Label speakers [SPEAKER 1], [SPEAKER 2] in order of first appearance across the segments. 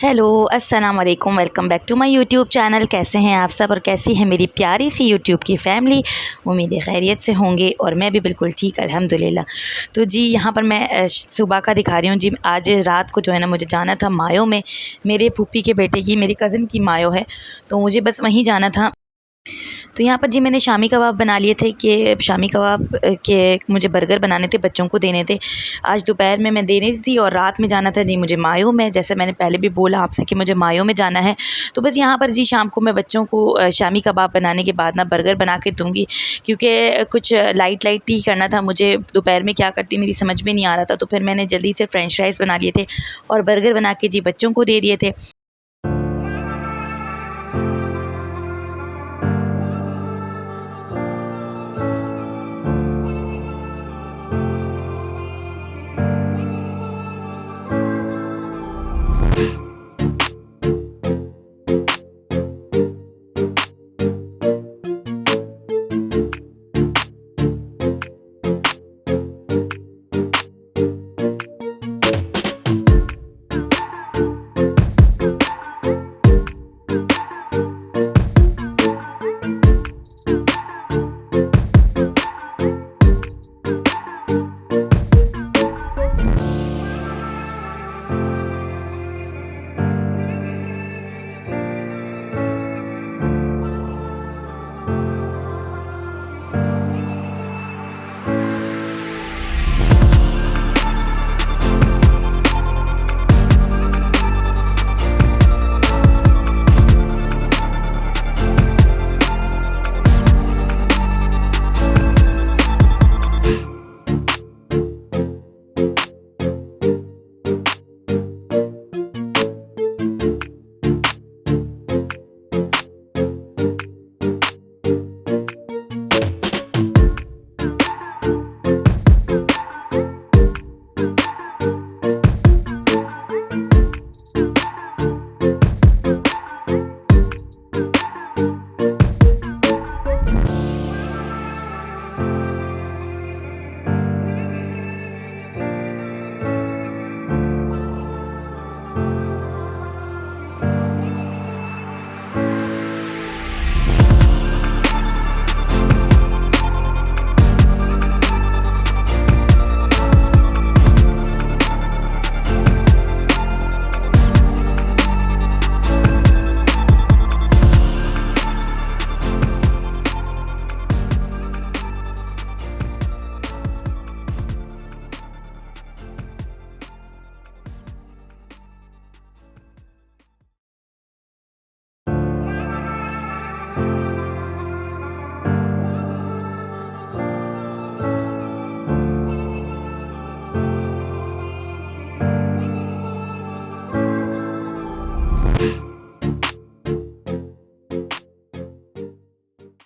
[SPEAKER 1] Hello अस्सलाम वालेकुम, welcome back to my YouTube channel. कैसे हैं आप सब और कैसी है मेरी प्यारी सी यूट्यूब की फैमिली। उम्मीद है खैरियत से होंगे और मैं भी बिल्कुल ठीक अल्हम्दुलिल्लाह। तो जी यहाँ पर मैं सुबह का दिखा रही हूँ जी। आज रात को जो है ना मुझे जाना था मायो में, मेरे फूफी के बेटे की, मेरी कज़न की मायो है, तो मुझे बस वहीं जाना था। तो यहाँ पर जी मैंने शामी कबाब बना लिए थे कि शामी कबाब के मुझे बर्गर बनाने थे, बच्चों को देने थे। आज दोपहर में मैं देनी थी और रात में जाना था जी मुझे मायो में। जैसे मैंने पहले भी बोला आपसे कि मुझे मायो में जाना है, तो बस यहाँ पर जी शाम को मैं बच्चों को शामी कबाब बनाने के बाद ना बर्गर बना के दूँगी, क्योंकि कुछ लाइट ही करना था मुझे। दोपहर में क्या करती मेरी समझ में नहीं आ रहा था, तो फिर मैंने जल्दी से फ्रेंच फ्राइज़ बना लिए थे और बर्गर बना के जी बच्चों को दे दिए थे।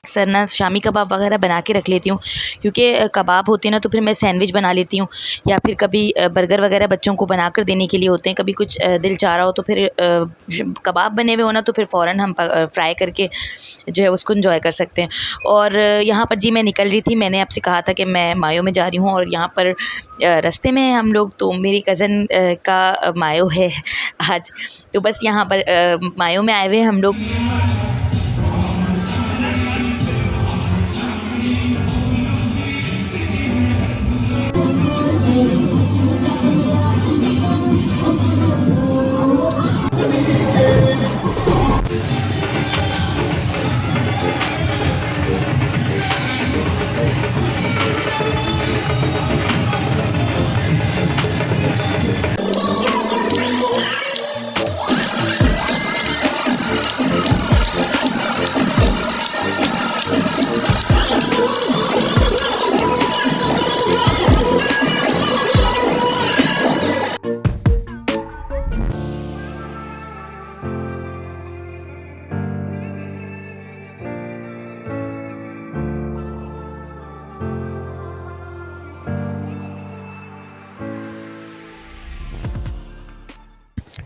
[SPEAKER 1] अक्सर ना शामी कबाब वगैरह बना के रख लेती हूँ, क्योंकि कबाब होते हैं ना तो फिर मैं सैंडविच बना लेती हूँ, या फिर कभी बर्गर वगैरह बच्चों को बना कर देने के लिए होते हैं। कभी कुछ दिल चाह रहा हो तो फिर कबाब बने हुए हो ना तो फिर फ़ौरन हम फ्राई करके जो है उसको इंजॉय कर सकते हैं। और यहाँ पर जी मैं निकल रही थी, मैंने आपसे कहा था कि मैं मायो में जा रही हूँ, और यहाँ पर रास्ते में हम लोग, तो मेरी कज़न का मायो है आज, तो बस यहाँ पर मायो में आए हुए हम लोग।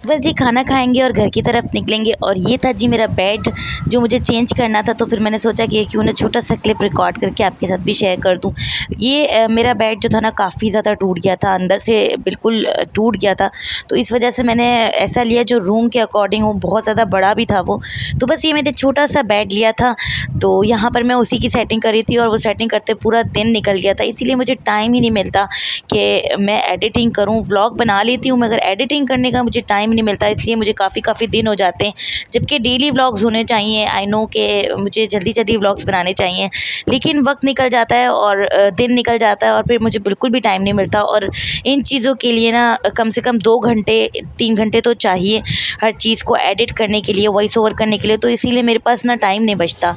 [SPEAKER 1] बस जी खाना खाएंगे और घर की तरफ निकलेंगे। और ये था जी मेरा बेड जो मुझे चेंज करना था, तो फिर मैंने सोचा कि क्यों ना छोटा सा क्लिप रिकॉर्ड करके आपके साथ भी शेयर कर दूँ। ये मेरा बेड जो था ना काफ़ी ज़्यादा टूट गया था, अंदर से बिल्कुल टूट गया था, तो इस वजह से मैंने ऐसा लिया जो रूम के अकॉर्डिंग हो, बहुत ज़्यादा बड़ा भी था वो। तो बस ये मैंने छोटा सा बेड लिया था, तो यहाँ पर मैं उसी की सेटिंग कर रही थी और वो सेटिंग करते पूरा दिन निकल गया था, इसीलिए मुझे टाइम ही नहीं मिलता कि मैं एडिटिंग करूँ। व्लॉग बना लेती हूँ मगर एडिटिंग करने का मुझे टाइम नहीं मिलता, इसलिए मुझे काफ़ी दिन हो जाते हैं, जबकि डेली व्लॉग्स होने चाहिए। आई नो कि मुझे जल्दी व्लॉग्स बनाने चाहिए, लेकिन वक्त निकल जाता है और दिन निकल जाता है और फिर मुझे बिल्कुल भी टाइम नहीं मिलता। और इन चीज़ों के लिए ना कम से कम 2 घंटे 3 घंटे तो चाहिए हर चीज़ को एडिट करने के लिए, वॉइस ओवर करने के लिए, तो इसीलिए मेरे पास ना टाइम नहीं बचता।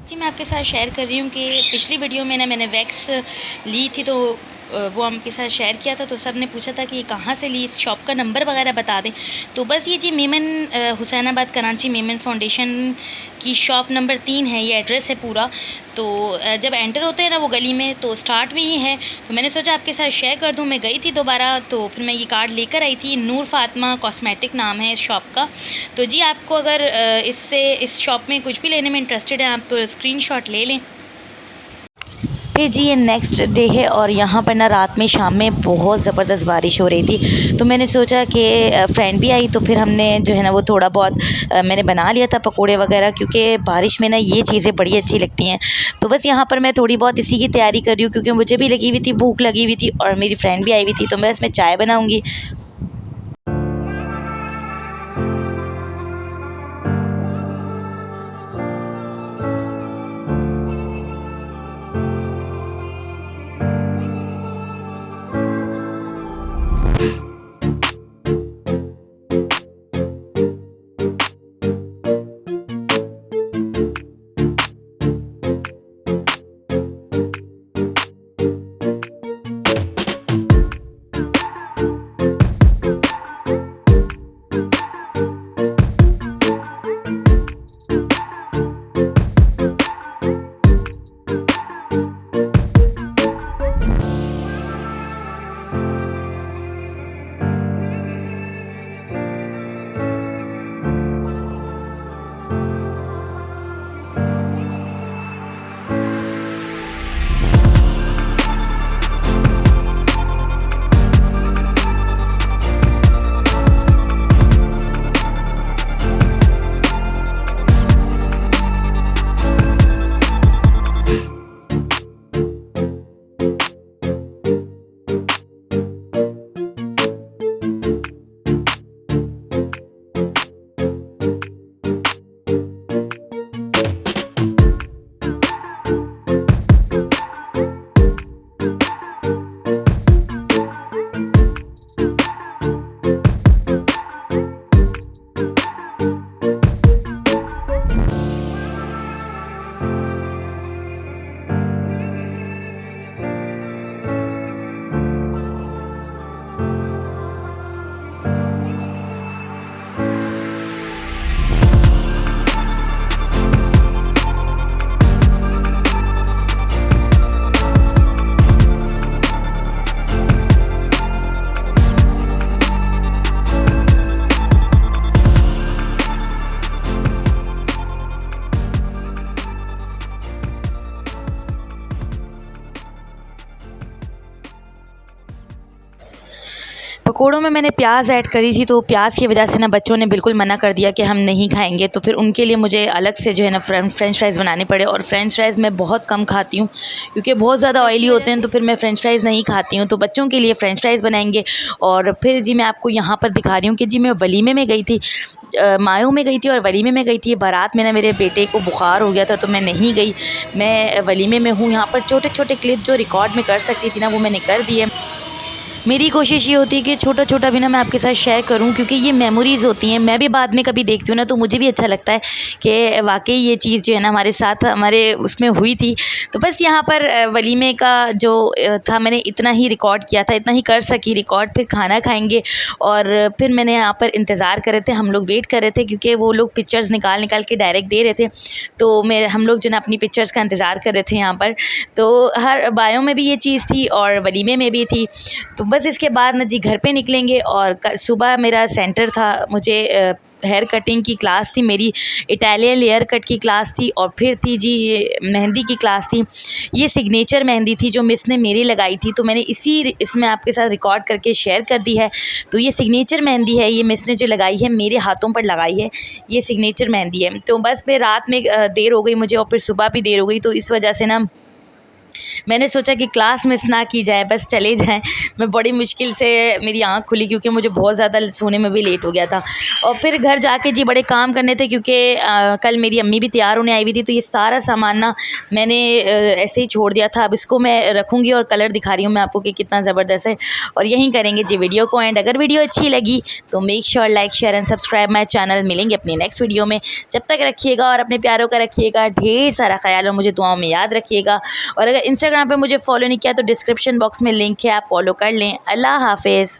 [SPEAKER 1] जी मैं आपके साथ शेयर कर रही हूँ कि पिछली वीडियो में ना मैंने वैक्स ली थी, तो वो आपके साथ शेयर किया था, तो सब ने पूछा था कि ये कहाँ से ली, शॉप का नंबर वगैरह बता दें। तो बस ये जी मेमन हुसैनाबाद कराची मेमन फाउंडेशन की शॉप नंबर 3 है, ये एड्रेस है पूरा। तो जब एंटर होते हैं ना वो गली में, तो स्टार्ट में ही है, तो मैंने सोचा आपके साथ शेयर कर दूं। मैं गई थी दोबारा, तो फिर मैं ये कार्ड लेकर आई थी। नूर फातिमा कॉस्मेटिक नाम है इस शॉप का। तो जी आपको अगर इस शॉप में कुछ भी लेने में इंटरेस्टेड है, आप तो स्क्रीनशॉट ले लें। फिर जी ये नेक्स्ट डे है और यहाँ पर ना रात में शाम में बहुत ज़बरदस्त बारिश हो रही थी, तो मैंने सोचा कि फ्रेंड भी आई, तो फिर हमने जो है ना वो थोड़ा बहुत मैंने बना लिया था पकोड़े वगैरह, क्योंकि बारिश में ना ये चीज़ें बड़ी अच्छी लगती हैं। तो बस यहाँ पर मैं थोड़ी बहुत इसी की तैयारी कर रही हूँ, क्योंकि मुझे भी लगी हुई थी, भूख लगी हुई थी और मेरी फ्रेंड भी आई हुई थी, तो मैं इसमें चाय बनाऊँगी। पकोड़ों में मैंने प्याज ऐड करी थी, तो प्याज की वजह से ना बच्चों ने बिल्कुल मना कर दिया कि हम नहीं खाएंगे, तो फिर उनके लिए मुझे अलग से जो है ना फ्रेंच फ्राइज़ बनाने पड़े। और फ्रेंच फ्राइज़ मैं बहुत कम खाती हूँ, क्योंकि बहुत ज़्यादा ऑयली होते हैं, तो फिर मैं फ्रेंच फ्राइज़ नहीं खाती हूँ, तो बच्चों के लिए फ्रेंच फ्राइज़ बनाएंगे। और फिर जी मैं आपको यहाँ पर दिखा रही हूँ कि जी मैं वलीमे में गई थी, मायों में गई थी और वलीमे में गई थी। बारात में ना मेरे बेटे को बुखार हो गया था, तो मैं नहीं गई, मैं वलीमे में हूँ। यहाँ पर छोटे छोटे क्लिप जो रिकॉर्ड में कर सकती थी ना, वो मैंने कर दिए। मेरी कोशिश ये होती है कि छोटा-छोटा भी ना मैं आपके साथ शेयर करूँ, क्योंकि ये मेमोरीज़ होती हैं। मैं भी बाद में कभी देखती हूँ ना, तो मुझे भी अच्छा लगता है कि वाक़ई ये चीज़ जो है ना हमारे साथ हमारे उसमें हुई थी। तो बस यहाँ पर वलीमे का जो था, मैंने इतना ही रिकॉर्ड किया था, इतना ही कर सकी रिकॉर्ड। फिर खाना खाएँगे और फिर मैंने यहाँ पर इंतज़ार कर रहे थे, हम लोग वेट कर रहे थे, क्योंकि वो लोग पिक्चर्स निकाल के डायरेक्ट दे रहे थे। तो हम लोग जो है ना अपनी पिक्चर्स का इंतज़ार कर रहे थे यहाँ पर। तो हर बायों में भी ये चीज़ थी और वलीमे में भी थी। तो बस इसके बाद ना जी घर पे निकलेंगे और सुबह मेरा सेंटर था, मुझे हेयर कटिंग की क्लास थी मेरी, इटालियन लेयर कट की क्लास थी, और फिर थी जी ये मेहंदी की क्लास थी। ये सिग्नेचर मेहंदी थी जो मिस ने मेरी लगाई थी, तो मैंने इसमें आपके साथ रिकॉर्ड करके शेयर कर दी है। तो ये सिग्नेचर मेहंदी है, ये मिस ने जो लगाई है मेरे हाथों पर लगाई है, ये सिग्नेचर मेहंदी है। तो बस मैं रात में देर हो गई मुझे और फिर सुबह भी देर हो गई, तो इस वजह से ना मैंने सोचा कि क्लास मिस ना की जाए, बस चले जाएं। मैं बड़ी मुश्किल से मेरी आँख खुली क्योंकि मुझे बहुत ज़्यादा सोने में भी लेट हो गया था। और फिर घर जाके जी बड़े काम करने थे क्योंकि कल मेरी अम्मी भी तैयार होने आई हुई थी, तो ये सारा सामान ना मैंने ऐसे ही छोड़ दिया था। अब इसको मैं रखूँगी और कलर दिखा रही हूँ मैं आपको कि कितना ज़बरदस्त है, और यहीं करेंगे जी वीडियो को एंड। अगर वीडियो अच्छी लगी तो make sure like share and subscribe my channel. मिलेंगे अपनी नेक्स्ट वीडियो में, जब तक रखिएगा और अपने प्यारों का रखिएगा ढेर सारा ख्याल, और मुझे दुआओं में याद रखिएगा। और अगर इंस्टाग्राम पे मुझे फॉलो नहीं किया तो डिस्क्रिप्शन बॉक्स में लिंक है, आप फॉलो कर लें। अल्लाह हाफिज़।